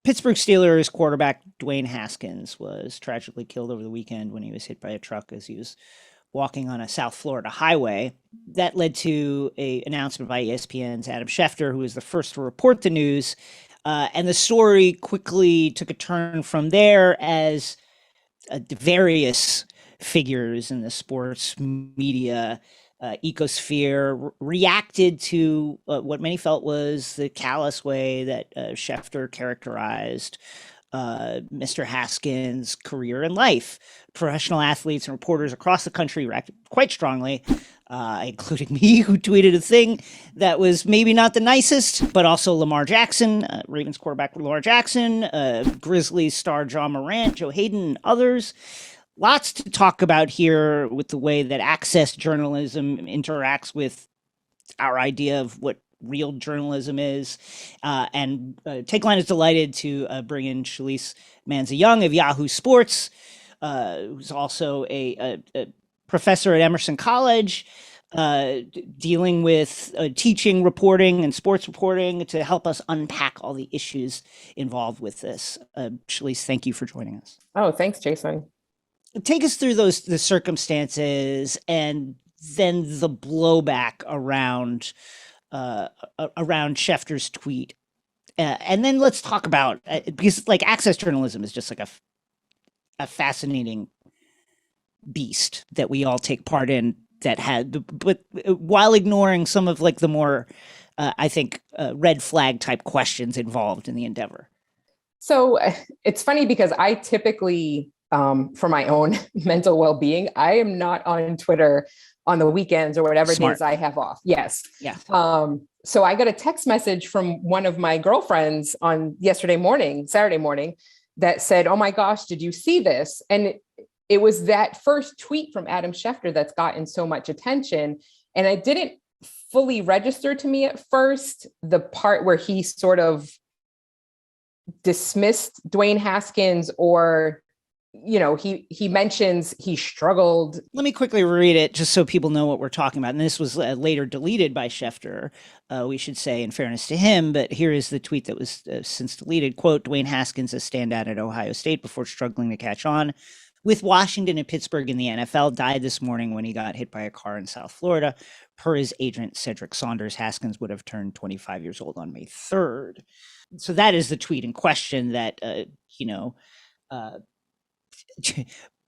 Pittsburgh Steelers quarterback Dwayne Haskins was tragically killed over the weekend when he was hit by a truck as he was walking on a South Florida highway. That led to an announcement by ESPN's Adam Schefter, who was the first to report the news. And the story quickly took a turn from there as various figures in the sports media ecosphere reacted to what many felt was the callous way that Schefter characterized Mr. Haskins' career and life. Professional athletes and reporters across the country reacted quite strongly, including me, who tweeted a thing that was maybe not the nicest, but also Lamar Jackson, Ravens quarterback Lamar Jackson, Grizzlies star John Morant, Joe Hayden, and others. Lots to talk about here with the way that access journalism interacts with our idea of what real journalism is. And Takeline is delighted to bring in Shalise Manza Young of Yahoo Sports, who's also a professor at Emerson College, dealing with teaching reporting and sports reporting to help us unpack all the issues involved with this. Shalise, thank you for joining us. Oh, thanks, Jason. Take us through the circumstances and then the blowback around Schefter's tweet, and then let's talk about because like access journalism is just like a fascinating beast that we all take part in that had, but while ignoring some of like the more I think red flag type questions involved in the endeavor. So it's funny because I typically, for my own mental well-being, I am not on Twitter on the weekends or whatever Smart. days I have off. Yes. Yeah. So I got a text message from one of my girlfriends on Saturday morning, that said, "Oh my gosh, did you see this?" And it was that first tweet from Adam Schefter that's gotten so much attention. And I didn't fully register to me at first, the part where he sort of dismissed Dwayne Haskins, or he mentions he struggled. Let me quickly read it just so people know what we're talking about. And this was later deleted by Schefter, we should say, in fairness to him. But here is the tweet that was since deleted. Quote, Dwayne Haskins, a standout at Ohio State before struggling to catch on with Washington and Pittsburgh in the NFL, died this morning when he got hit by a car in South Florida. Per his agent, Cedric Saunders, Haskins would have turned 25 years old on May 3rd. So that is the tweet in question that,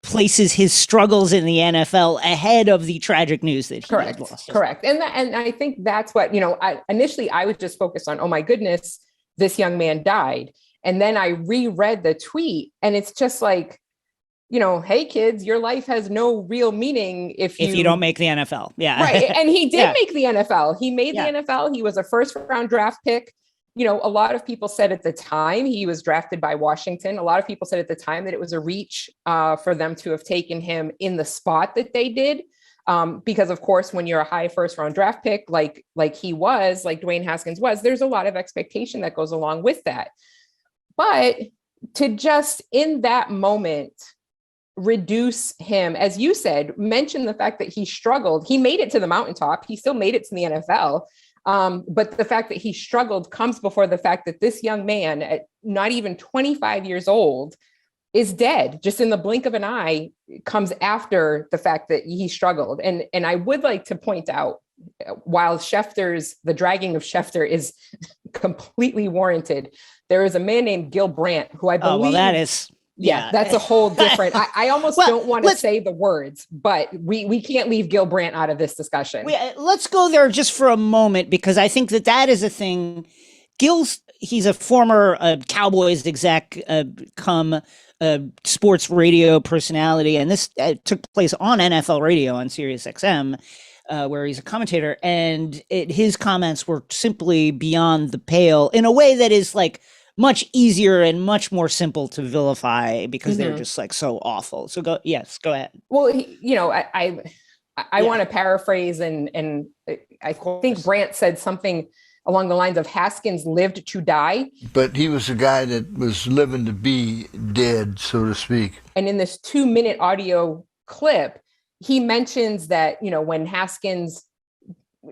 places his struggles in the NFL ahead of the tragic news that he had lost. Correct. And I think that's what, initially I was just focused on, oh my goodness, this young man died. And then I reread the tweet and it's just like, hey kids, your life has no real meaning if you don't make the NFL. Yeah. Right. And he did make the NFL. He made the NFL. He was a first round draft pick. A lot of people said at the time he was drafted by Washington. A lot of people said at the time that it was a reach for them to have taken him in the spot that they did. Because of course, when you're a high first round draft pick, like he was, like Dwayne Haskins was, there's a lot of expectation that goes along with that. But to just in that moment, reduce him, as you said, mention the fact that he struggled. He made it to the mountaintop. He still made it to the NFL. But the fact that he struggled comes before the fact that this young man at not even 25 years old is dead just in the blink of an eye, comes after the fact that he struggled. And I would like to point out, while the dragging of Schefter is completely warranted, there is a man named Gil Brandt who I believe... Oh, well, that is... Yeah, that's a whole different. I almost don't want to say the words, but we can't leave Gil Brandt out of this discussion. Let's go there just for a moment, because I think that is a thing. He's a former Cowboys exec, come sports radio personality, and this took place on NFL radio on Sirius XM, where he's a commentator, and his comments were simply beyond the pale in a way that is like much easier and much more simple to vilify because they're just like so awful. So go ahead. Well, I want to paraphrase and I think Brandt said something along the lines of Haskins lived to die. But he was a guy that was living to be dead, so to speak. And in this 2-minute audio clip, he mentions that, when Haskins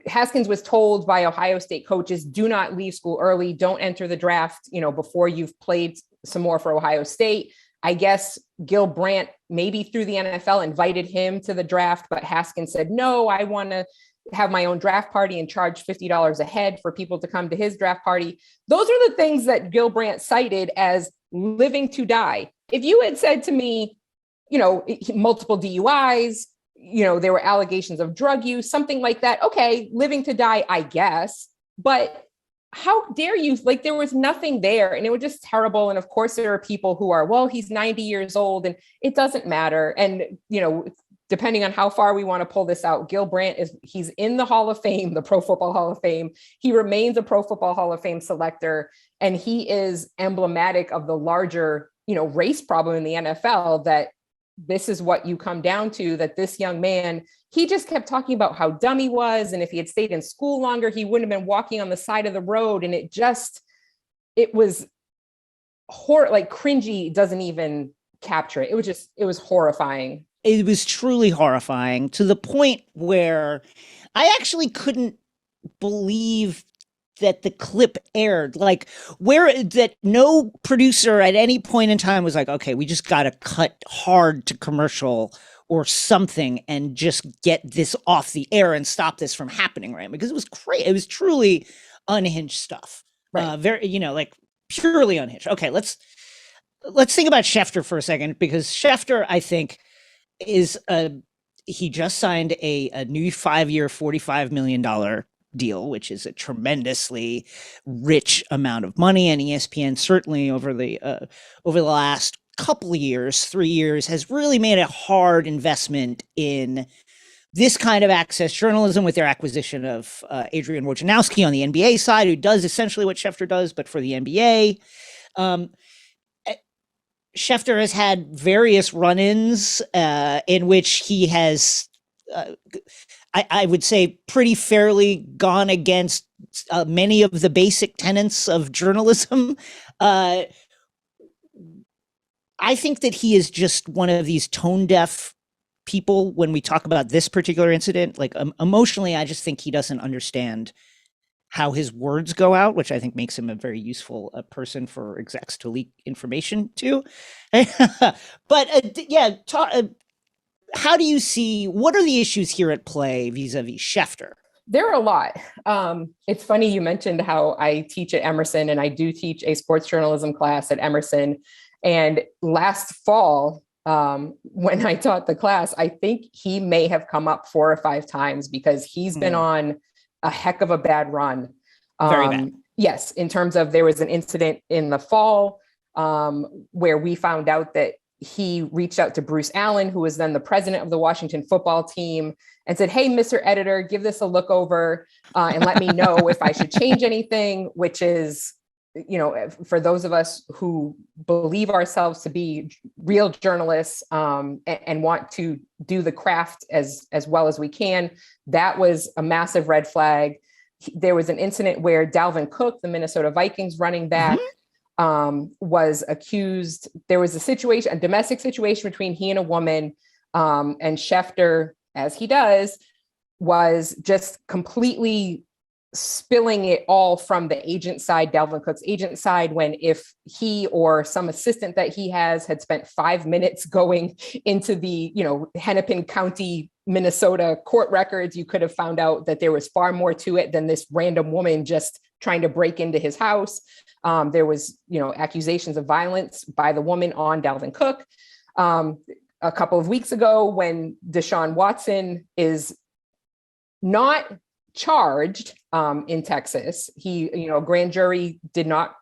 Haskins was told by Ohio State coaches, do not leave school early, don't enter the draft, before you've played some more for Ohio State. I guess Gil Brandt, maybe through the NFL, invited him to the draft, but Haskins said, no, I want to have my own draft party and charge $50 a head for people to come to his draft party. Those are the things that Gil Brandt cited as living to die. If you had said to me, multiple DUIs, there were allegations of drug use, something like that. Okay, living to die, I guess. But how dare you? Like, there was nothing there, and it was just terrible. And of course, there are people who are, well, he's 90 years old and it doesn't matter. And, depending on how far we want to pull this out, Gil Brandt he's in the Hall of Fame, the Pro Football Hall of Fame. He remains a Pro Football Hall of Fame selector. And he is emblematic of the larger, race problem in the NFL, that this is what you come down to, that this young man, he just kept talking about how dumb he was. And if he had stayed in school longer, he wouldn't have been walking on the side of the road. And it was like cringy doesn't even capture it. It was horrifying. It was truly horrifying, to the point where I actually couldn't believe that the clip aired, like that no producer at any point in time was like, okay, we just got to cut hard to commercial or something and just get this off the air and stop this from happening, right? Because it was crazy. It was truly unhinged stuff. Right. Very, like purely unhinged. Okay, let's think about Schefter for a second, because Schefter, I think, he just signed a new 5-year, $45 million deal, which is a tremendously rich amount of money. And ESPN certainly over the last couple of years, 3 years, has really made a hard investment in this kind of access journalism with their acquisition of Adrian Wojnarowski on the NBA side, who does essentially what Schefter does, but for the NBA. Schefter has had various run-ins in which he has, I would say, pretty fairly gone against many of the basic tenets of journalism. I think that he is just one of these tone-deaf people when we talk about this particular incident. Like, emotionally, I just think he doesn't understand how his words go out, which I think makes him a very useful person for execs to leak information to. But how do you see, what are the issues here at play vis-a-vis Schefter? There are a lot. It's funny you mentioned how I teach at Emerson, and I do teach a sports journalism class at Emerson. And last fall, when I taught the class, I think he may have come up 4 or 5 times, because he's been on a heck of a bad run. Very bad. Yes, in terms of, there was an incident in the fall where we found out that he reached out to Bruce Allen, who was then the president of the Washington football team, and said, hey, Mr. Editor, give this a look over and let me know if I should change anything, which is, for those of us who believe ourselves to be real journalists and want to do the craft as well as we can, that was a massive red flag. There was an incident where Dalvin Cook, the Minnesota Vikings running back, was accused. There was a domestic situation between he and a woman, and Schefter, as he does, was just completely spilling it all from the agent side, Dalvin Cook's agent side, when if he or some assistant that he has had spent 5 minutes going into the, Hennepin County, Minnesota court records, you could have found out that there was far more to it than this random woman just trying to break into his house. There was, accusations of violence by the woman on Dalvin Cook. A couple of weeks ago, when Deshaun Watson is not charged in Texas, a grand jury did not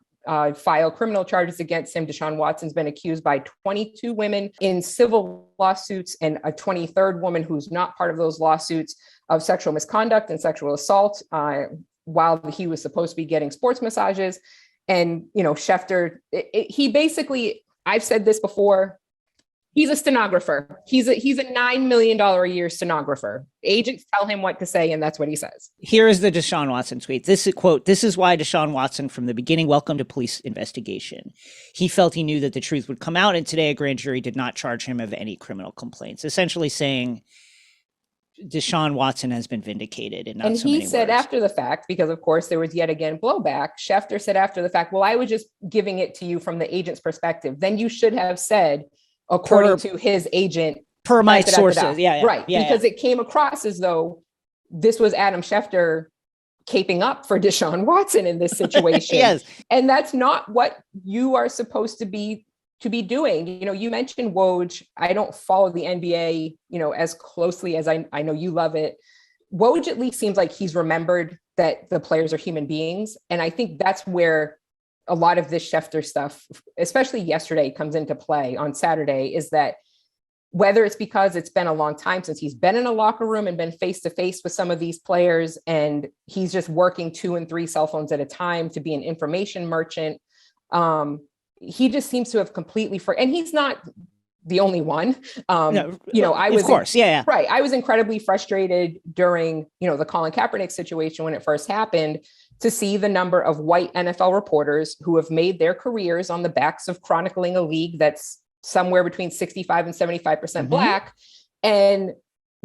file criminal charges against him. Deshaun Watson's been accused by 22 women in civil lawsuits, and a 23rd woman who's not part of those lawsuits, of sexual misconduct and sexual assault while he was supposed to be getting sports massages. And, Schefter, he basically, I've said this before, he's a stenographer. He's a $9 million a year stenographer. Agents tell him what to say, and that's what he says. Here is the Deshaun Watson tweet. This is, quote, "This is why Deshaun Watson from the beginning welcomed a police investigation. He felt he knew that the truth would come out, and today a grand jury did not charge him of any criminal complaints." Essentially saying Deshaun Watson has been vindicated in not and so he many said words. after the fact, because of course there was yet again blowback, Schefter said after the fact, well, I was just giving it to you from the agent's perspective. Then you should have said, according to his agent, per my sources. Yeah, right. Because it came across as though this was Adam Schefter caping up for Deshaun Watson in this situation. Yes. And that's not what you are supposed to be doing. You know, you mentioned Woj. I don't follow the NBA, as closely as I know you love it. Woj at least seems like he's remembered that the players are human beings. And I think that's where a lot of this Schefter stuff, especially yesterday, comes into play on Saturday, is that whether it's because it's been a long time since he's been in a locker room and been face to face with some of these players, and he's just working 2 and 3 cell phones at a time to be an information merchant. He just seems to have completely and he's not the only one. I was, of course, yeah, right. I was incredibly frustrated during, the Colin Kaepernick situation when it first happened, to see the number of white NFL reporters who have made their careers on the backs of chronicling a league that's somewhere between 65 and 75% Black, and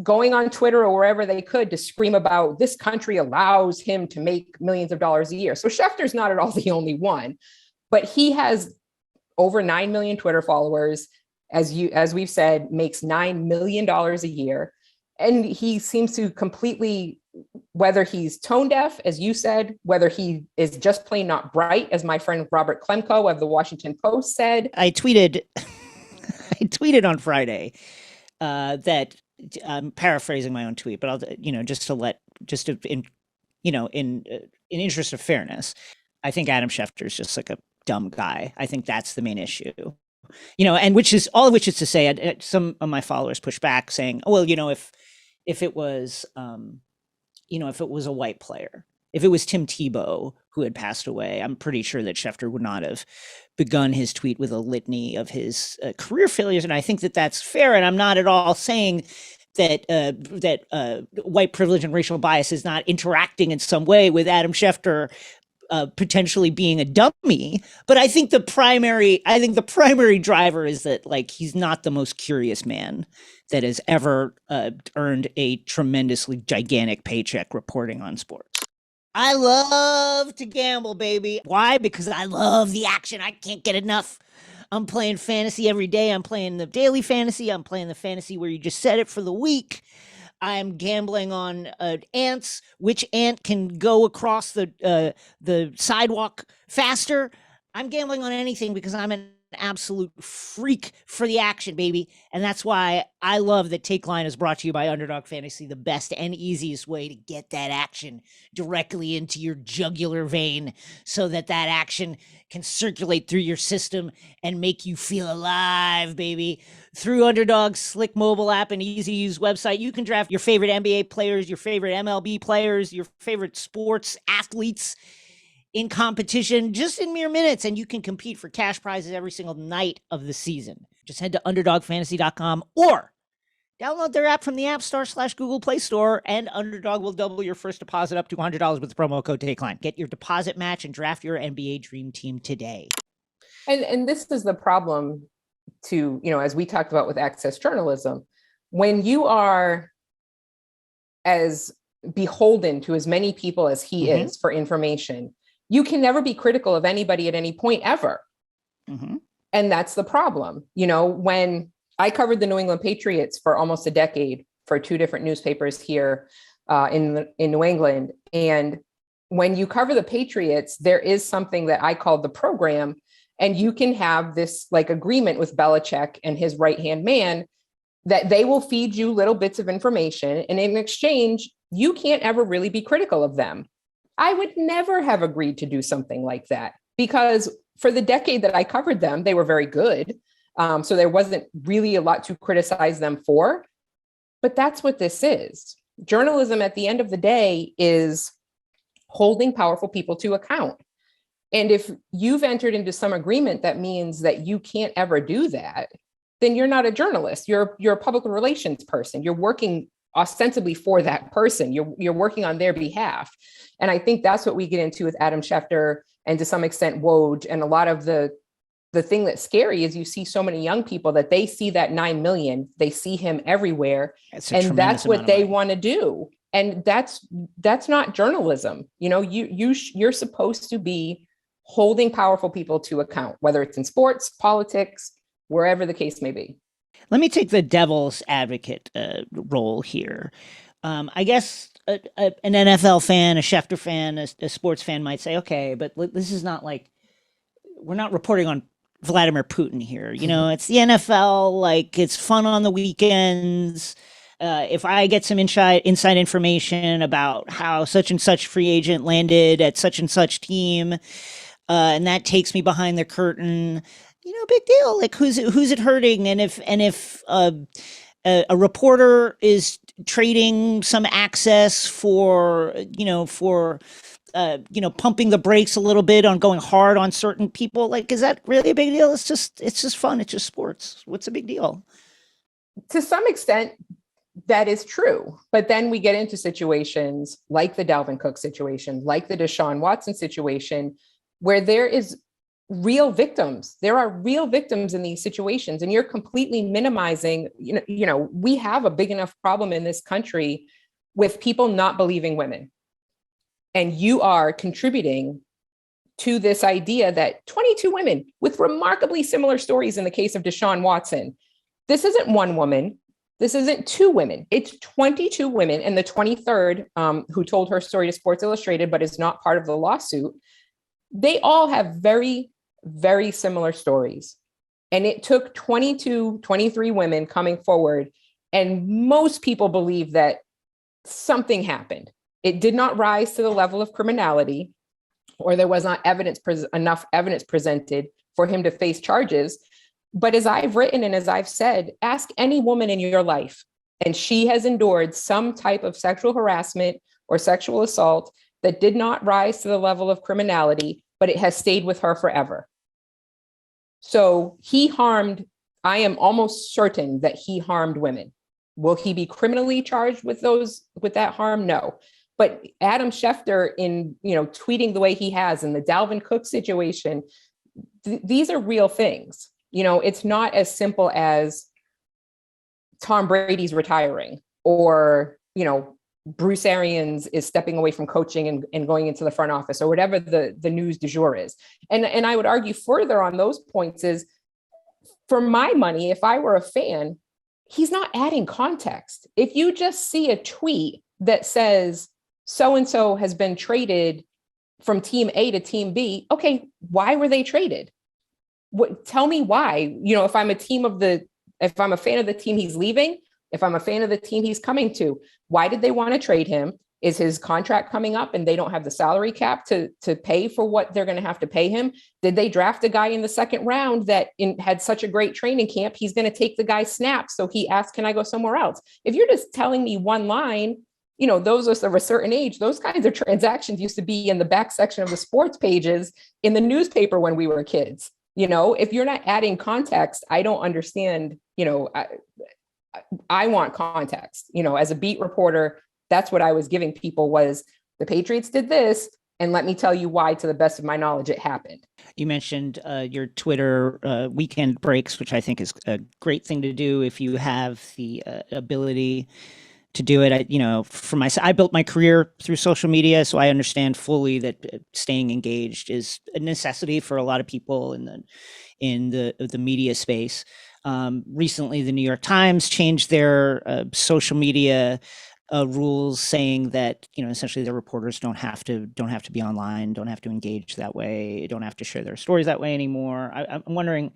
going on Twitter or wherever they could to scream about this country allows him to make millions of dollars a year. So Schefter's not at all the only one, but he has over 9 million Twitter followers, as we've said, makes $9 million a year. And he seems to completely, whether he's tone deaf, as you said, whether he is just plain not bright, as my friend Robert Klemko of the Washington Post said. I tweeted on Friday that I'm paraphrasing my own tweet, but I'll, in interest of fairness, I think Adam Schefter is just like a dumb guy. I think that's the main issue. And which is to say, some of my followers push back saying, oh, well, if it was, if it was a white player, if it was Tim Tebow who had passed away, I'm pretty sure that Schefter would not have begun his tweet with a litany of his career failures. And I think that that's fair. And I'm not at all saying that white privilege and racial bias is not interacting in some way with Adam Schefter potentially being a dummy. But I think the primary driver is that, like, he's not the most curious man that has ever earned a tremendously gigantic paycheck reporting on sports. I love to gamble, baby. Why? Because I love the action. I can't get enough. I'm playing fantasy every day. I'm playing the daily fantasy. I'm playing the fantasy where you just set it for the week. I'm gambling on ants. Which ant can go across the sidewalk faster? I'm gambling on anything because I'm an absolute freak for the action, baby. And that's why I love that Takeline is brought to you by Underdog Fantasy, the best and easiest way to get that action directly into your jugular vein so that action can circulate through your system and make you feel alive, baby. Through Underdog's slick mobile app and easy-to-use website, you can draft your favorite NBA players, your favorite MLB players, your favorite sports athletes in competition just in mere minutes, and you can compete for cash prizes every single night of the season. Just head to underdogfantasy.com or download their app from the App Store / Google Play Store, and Underdog will double your first deposit up to $100 with the promo code Takeline. Get your deposit match and draft your NBA dream team today. And this is the problem to, as we talked about with access journalism, when you are as beholden to as many people as he is for information, you can never be critical of anybody at any point ever. And that's the problem. When I covered the New England Patriots for almost a decade for 2 different newspapers here in New England. And when you cover the Patriots, there is something that I call the program, and you can have this like agreement with Belichick and his right-hand man that they will feed you little bits of information. And in exchange, you can't ever really be critical of them. I would never have agreed to do something like that, because for the decade that I covered them, they were very good. So there wasn't really a lot to criticize them for. But that's what this is. Journalism at the end of the day is holding powerful people to account. And if you've entered into some agreement that means that you can't ever do that, then you're not a journalist. You're a public relations person. You're working ostensibly for that person. You're working on their behalf. And I think that's what we get into with Adam Schefter and to some extent Woj and a lot of the the thing that's scary is you see so many young people that they see that 9 million, they see him everywhere, and that's what they want to do. And that's not journalism. You know, you're supposed to be holding powerful people to account, whether it's in sports, politics, wherever the case may be. Let me take the devil's advocate role here. I guess an NFL fan, a Schefter fan, a sports fan might say, okay, but this is not like, we're not reporting on Vladimir Putin here. You know, it's the NFL, like it's fun on the weekends. If I get some inside information about how such and such free agent landed at such and such team, and that takes me behind the curtain, you know, big deal. Like who's it hurting? And if a reporter is trading some access for pumping the brakes a little bit on going hard on certain people, like, is that really a big deal? It's just fun. It's just sports. What's the big deal? To some extent, that is true. But then we get into situations like the Dalvin Cook situation, like the Deshaun Watson situation, where there is real victims. There are real victims in these situations, and you're completely minimizing, we have a big enough problem in this country with people not believing women. And you are contributing to this idea that 22 women with remarkably similar stories in the case of Deshaun Watson. This isn't one woman. This isn't two women. It's 22 women. And the 23rd, who told her story to Sports Illustrated, but is not part of the lawsuit, they all have very, very similar stories. And it took 22, 23 women coming forward. And most people believe that something happened. It did not rise to the level of criminality, or there was not enough evidence presented for him to face charges. But as I've written and as I've said, ask any woman in your life, and she has endured some type of sexual harassment or sexual assault that did not rise to the level of criminality, but it has stayed with her forever. So I am almost certain that he harmed women. Will he be criminally charged with that harm? No. But Adam Schefter, in tweeting the way he has in the Dalvin Cook situation, these are real things. It's not as simple as Tom Brady's retiring, or Bruce Arians is stepping away from coaching and going into the front office, or whatever the news du jour is. And I would argue further on those points is, for my money, if I were a fan, he's not adding context. If you just see a tweet that says so-and-so has been traded from team A to team B, okay, why were they traded? Tell me why. If I'm a fan of the team he's leaving, if I'm a fan of the team he's coming to, why did they want to trade him? Is his contract coming up and they don't have the salary cap to pay for what they're going to have to pay him? Did they draft a guy in the second round that had such a great training camp, he's going to take the guy's snaps, so he asked, can I go somewhere else? If you're just telling me one line, those of a certain age, those kinds of transactions used to be in the back section of the sports pages in the newspaper when we were kids. If you're not adding context, I don't understand. I want context. As a beat reporter, that's what I was giving people, was the Patriots did this, and let me tell you why, to the best of my knowledge, it happened. You mentioned your Twitter weekend breaks, which I think is a great thing to do if you have the ability to do it. For myself, I built my career through social media, so I understand fully that staying engaged is a necessity for a lot of people in the media space. Recently, the New York Times changed their social media rules, saying that essentially the reporters don't have to be online, don't have to engage that way, don't have to share their stories that way anymore. I'm wondering,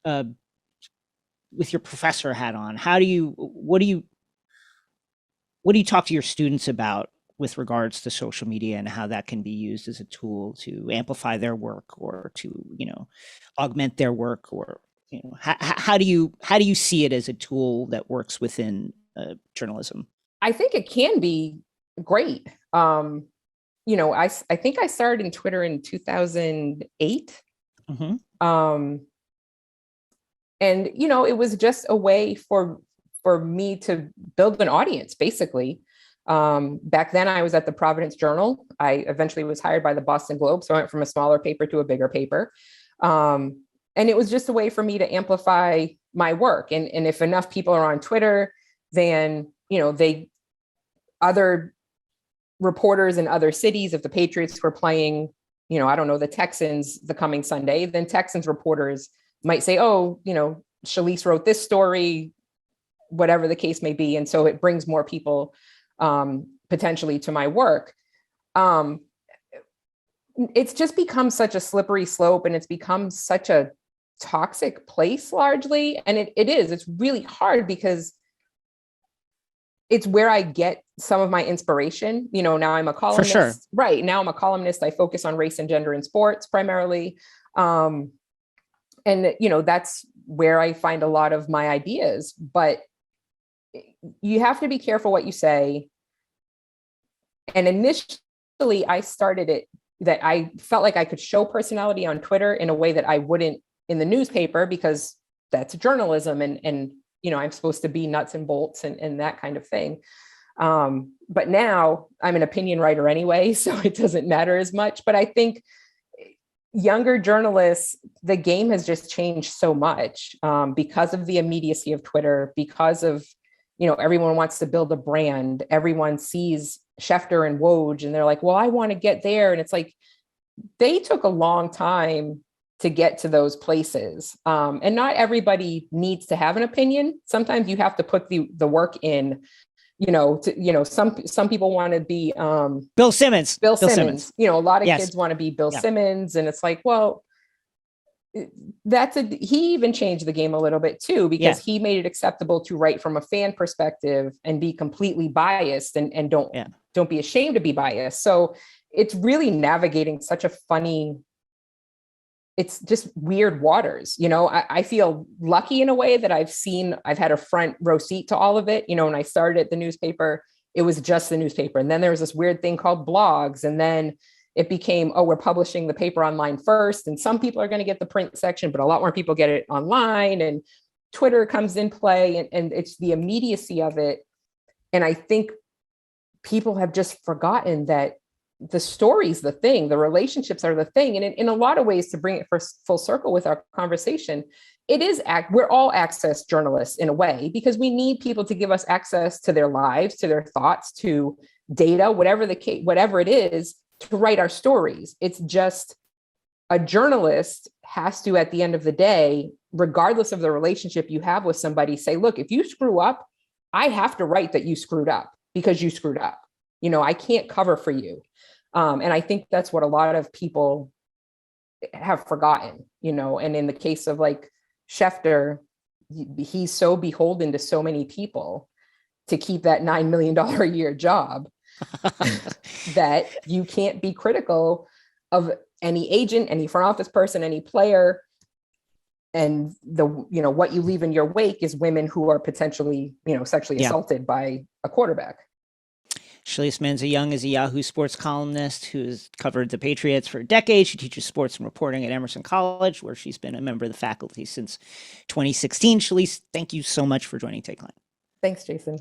with your professor hat on, what do you talk to your students about with regards to social media and how that can be used as a tool to amplify their work, or to augment their work, or how do you see it as a tool that works within journalism? I think it can be great. I think I started in Twitter in 2008. Mm-hmm. And it was just a way for me to build an audience, basically. Back then I was at the Providence Journal. I eventually was hired by the Boston Globe, so I went from a smaller paper to a bigger paper. And it was just a way for me to amplify my work. And if enough people are on Twitter, then, other reporters in other cities, if the Patriots were playing, I don't know, the Texans the coming Sunday, then Texans reporters might say, oh, Shalise wrote this story, whatever the case may be. And so it brings more people potentially to my work. It's just become such a slippery slope, and it's become such a toxic place largely. And it's really hard because it's where I get some of my inspiration. Now I'm a columnist. For sure. Right. Now I'm a columnist. I focus on race and gender in sports primarily. And that's where I find a lot of my ideas. But you have to be careful what you say. And initially I started it that I felt like I could show personality on Twitter in a way that I wouldn't in the newspaper, because that's journalism and I'm supposed to be nuts and bolts and that kind of thing. But now I'm an opinion writer anyway, so it doesn't matter as much. But I think younger journalists, the game has just changed so much because of the immediacy of Twitter, because of, everyone wants to build a brand. Everyone sees Schefter and Woj and they're like, well, I want to get there. And it's like, they took a long time to get to those places. And not everybody needs to have an opinion. Sometimes you have to put the work in, some people want to be Bill Simmons. Bill Simmons. A lot of Yes. kids want to be Bill Simmons. And it's like, well, he even changed the game a little bit too, because he made it acceptable to write from a fan perspective and be completely biased and don't be ashamed to be biased. So it's really navigating such a funny, it's just weird waters. I feel lucky in a way that I've had a front row seat to all of it. When I started at the newspaper, it was just the newspaper. And then there was this weird thing called blogs. And then it became, we're publishing the paper online first. And some people are going to get the print section, but a lot more people get it online. And Twitter comes in play, and it's the immediacy of it. And I think people have just forgotten that the story's the thing, the relationships are the thing. And in a lot of ways, to bring it full circle with our conversation, we're all access journalists in a way, because we need people to give us access to their lives, to their thoughts, to data, whatever it is, to write our stories. It's just a journalist has to, at the end of the day, regardless of the relationship you have with somebody, say, look, if you screw up, I have to write that you screwed up because you screwed up. I can't cover for you. And I think that's what a lot of people have forgotten, and in the case of like Schefter, he's so beholden to so many people to keep that $9 million a year job that you can't be critical of any agent, any front office person, any player. And what you leave in your wake is women who are potentially, sexually assaulted by a quarterback. Shalise Manza Young is a Yahoo Sports columnist who has covered the Patriots for a decade. She teaches sports and reporting at Emerson College, where she's been a member of the faculty since 2016. Shalise, thank you so much for joining Takeline. Thanks, Jason.